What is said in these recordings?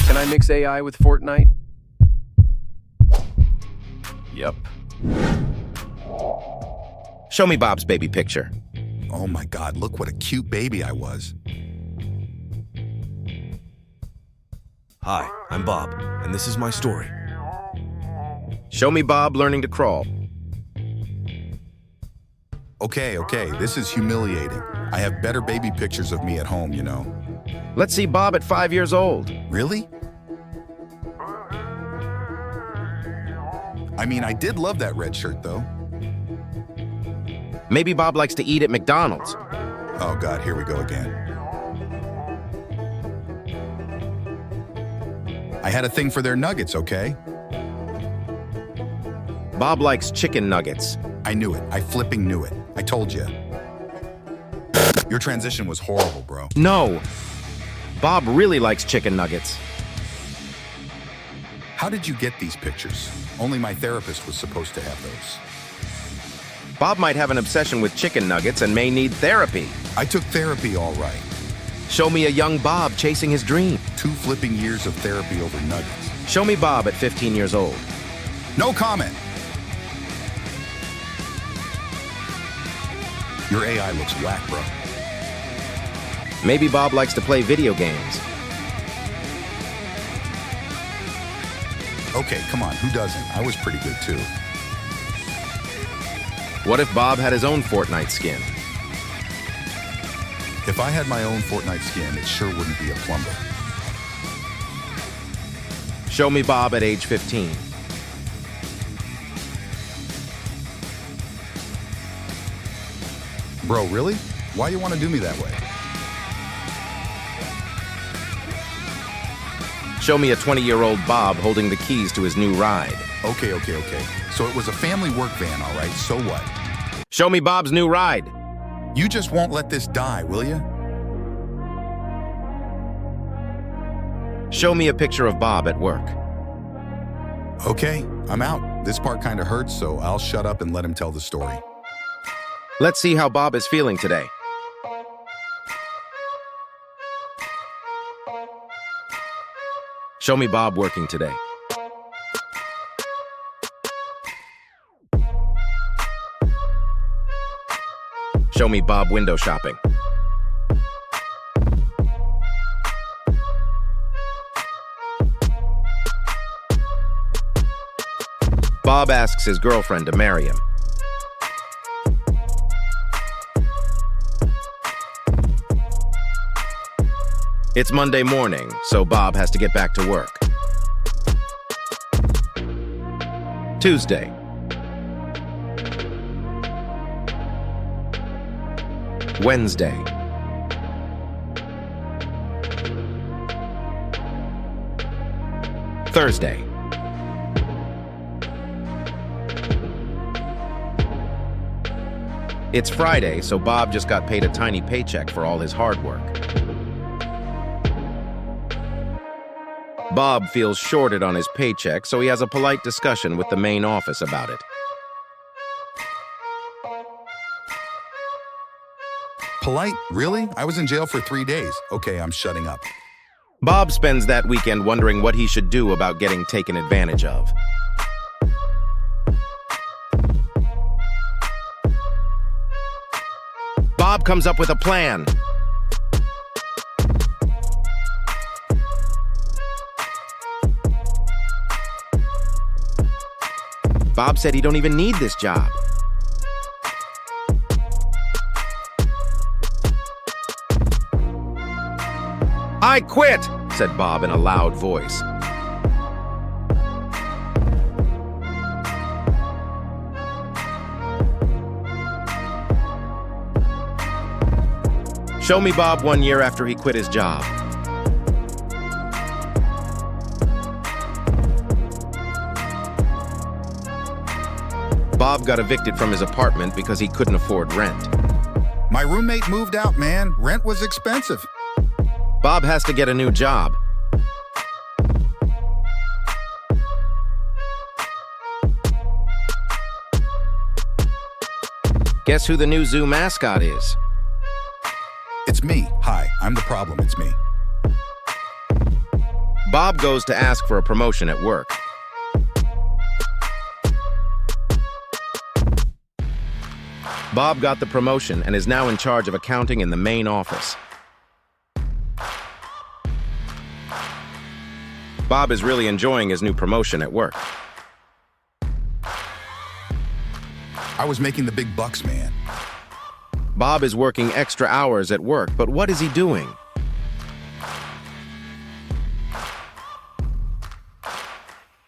Can I mix AI with Fortnite? Yep. Show me Bob's baby picture. Oh my God, look what a cute baby I was. Hi, I'm Bob, and this is my story. Show me Bob learning to crawl. Okay, this is humiliating. I have better baby pictures of me at home, you know. Let's see Bob at 5 years old. Really? I mean, I did love that red shirt, though. Maybe Bob likes to eat at McDonald's. Oh God, here we go again. I had a thing for their nuggets, okay? Bob likes chicken nuggets. I knew it. I flipping knew it. I told you. Your transition was horrible, bro. No. Bob really likes chicken nuggets. How did you get these pictures? Only my therapist was supposed to have those. Bob might have an obsession with chicken nuggets and may need therapy. I took therapy all right. Show me a young Bob chasing his dream. 2 flipping years of therapy over nuggets. Show me Bob at 15 years old. No comment. Your AI looks whack, bro. Maybe Bob likes to play video games. Okay, come on, who doesn't? I was pretty good too. What if Bob had his own Fortnite skin? If I had my own Fortnite skin, it sure wouldn't be a plumber. Show me Bob at age 15. Bro, really? Why you want to do me that way? Show me a 20-year-old Bob holding the keys to his new ride. Okay. So it was a family work van, all right? So what? Show me Bob's new ride. You just won't let this die, will you? Show me a picture of Bob at work. Okay, I'm out. This part kind of hurts, so I'll shut up and let him tell the story. Let's see how Bob is feeling today. Show me Bob working today. Show me Bob window shopping. Bob asks his girlfriend to marry him. It's Monday morning, so Bob has to get back to work. Tuesday. Wednesday. Thursday. It's Friday, so Bob just got paid a tiny paycheck for all his hard work. Bob feels shorted on his paycheck, so he has a polite discussion with the main office about it. Polite? Really? I was in jail for 3 days. Okay, I'm shutting up. Bob spends that weekend wondering what he should do about getting taken advantage of. Bob comes up with a plan. Bob said he don't even need this job. I quit, said Bob in a loud voice. Show me Bob 1 year after he quit his job. Bob got evicted from his apartment because he couldn't afford rent. My roommate moved out, man. Rent was expensive. Bob has to get a new job. Guess who the new zoo mascot is? It's me. Hi, I'm the problem. It's me. Bob goes to ask for a promotion at work. Bob got the promotion and is now in charge of accounting in the main office. Bob is really enjoying his new promotion at work. I was making the big bucks, man. Bob is working extra hours at work, but what is he doing?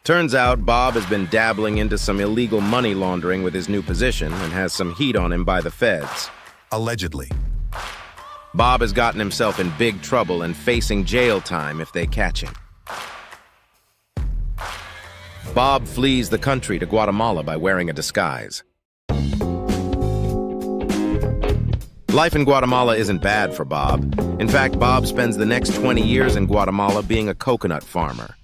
Turns out Bob has been dabbling into some illegal money laundering with his new position and has some heat on him by the feds. Allegedly. Bob has gotten himself in big trouble and facing jail time if they catch him. Bob flees the country to Guatemala by wearing a disguise. Life in Guatemala isn't bad for Bob. In fact, Bob spends the next 20 years in Guatemala being a coconut farmer.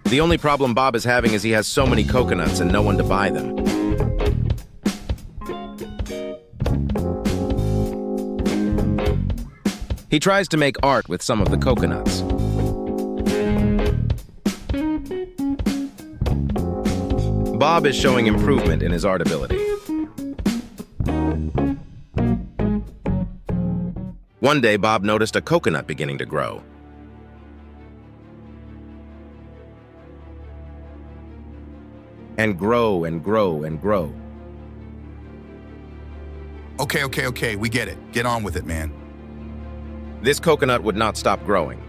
The only problem Bob is having is he has so many coconuts and no one to buy them. He tries to make art with some of the coconuts. Bob is showing improvement in his art ability. One day, Bob noticed a coconut beginning to grow. And grow and grow and grow. Okay, we get it. Get on with it, man. This coconut would not stop growing.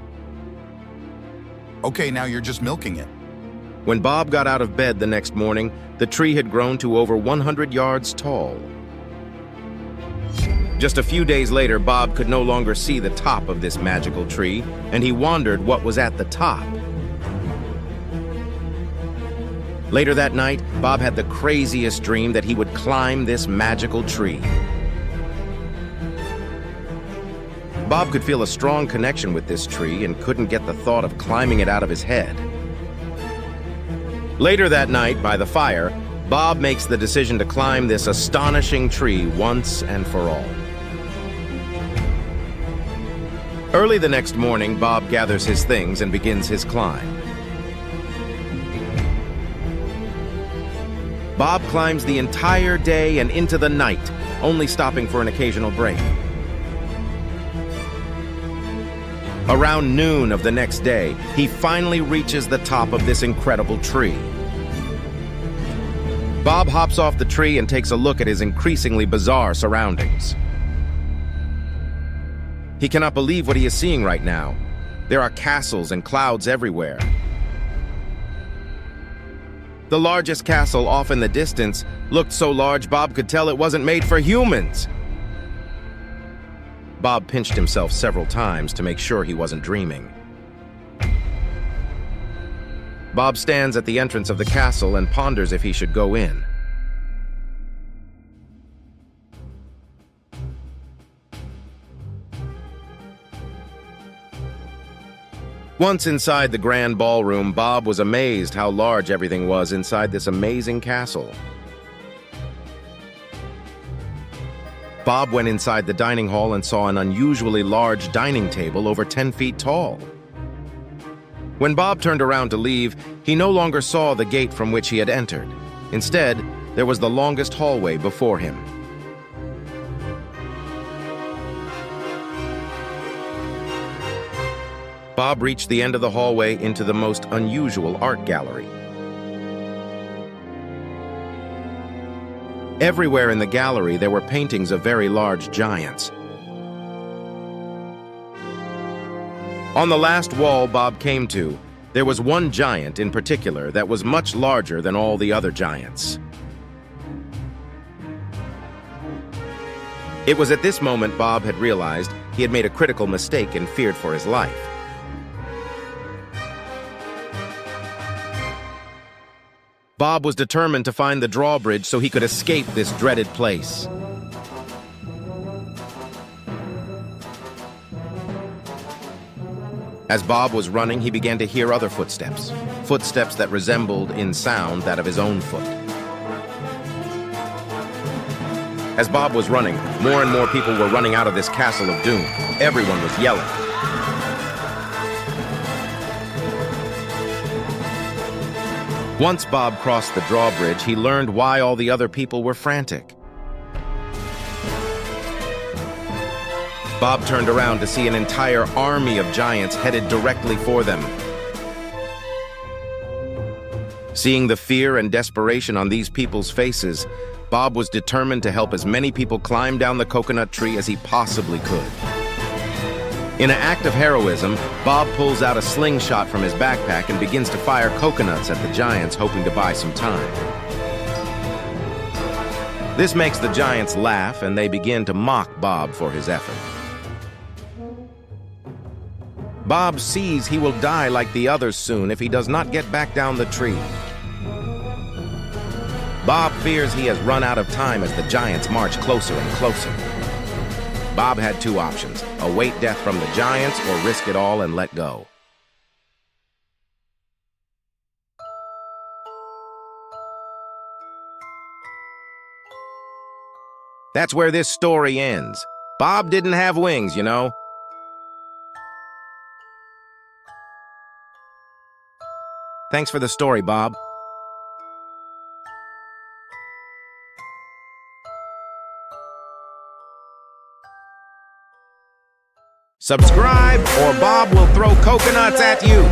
Okay, now you're just milking it. When Bob got out of bed the next morning, the tree had grown to over 100 yards tall. Just a few days later, Bob could no longer see the top of this magical tree, and he wondered what was at the top. Later that night, Bob had the craziest dream that he would climb this magical tree. Bob could feel a strong connection with this tree and couldn't get the thought of climbing it out of his head. Later that night, by the fire, Bob makes the decision to climb this astonishing tree once and for all. Early the next morning, Bob gathers his things and begins his climb. Bob climbs the entire day and into the night, only stopping for an occasional break. Around noon of the next day, he finally reaches the top of this incredible tree. Bob hops off the tree and takes a look at his increasingly bizarre surroundings. He cannot believe what he is seeing right now. There are castles and clouds everywhere. The largest castle off in the distance looked so large Bob could tell it wasn't made for humans. Bob pinched himself several times to make sure he wasn't dreaming. Bob stands at the entrance of the castle and ponders if he should go in. Once inside the grand ballroom, Bob was amazed how large everything was inside this amazing castle. Bob went inside the dining hall and saw an unusually large dining table over 10 feet tall. When Bob turned around to leave, he no longer saw the gate from which he had entered. Instead, there was the longest hallway before him. Bob reached the end of the hallway into the most unusual art gallery. Everywhere in the gallery, there were paintings of very large giants. On the last wall Bob came to, there was one giant in particular that was much larger than all the other giants. It was at this moment Bob had realized he had made a critical mistake and feared for his life. Bob was determined to find the drawbridge so he could escape this dreaded place. As Bob was running, he began to hear other footsteps, footsteps that resembled in sound that of his own foot. As Bob was running, more and more people were running out of this castle of doom. Everyone was yelling. Once Bob crossed the drawbridge, he learned why all the other people were frantic. Bob turned around to see an entire army of giants headed directly for them. Seeing the fear and desperation on these people's faces, Bob was determined to help as many people climb down the coconut tree as he possibly could. In an act of heroism, Bob pulls out a slingshot from his backpack and begins to fire coconuts at the giants, hoping to buy some time. This makes the giants laugh, and they begin to mock Bob for his effort. Bob sees he will die like the others soon if he does not get back down the tree. Bob fears he has run out of time as the giants march closer and closer. Bob had two options: await death from the giants or risk it all and let go. That's where this story ends. Bob didn't have wings, you know. Thanks for the story, Bob. Subscribe or Bob will throw coconuts at you.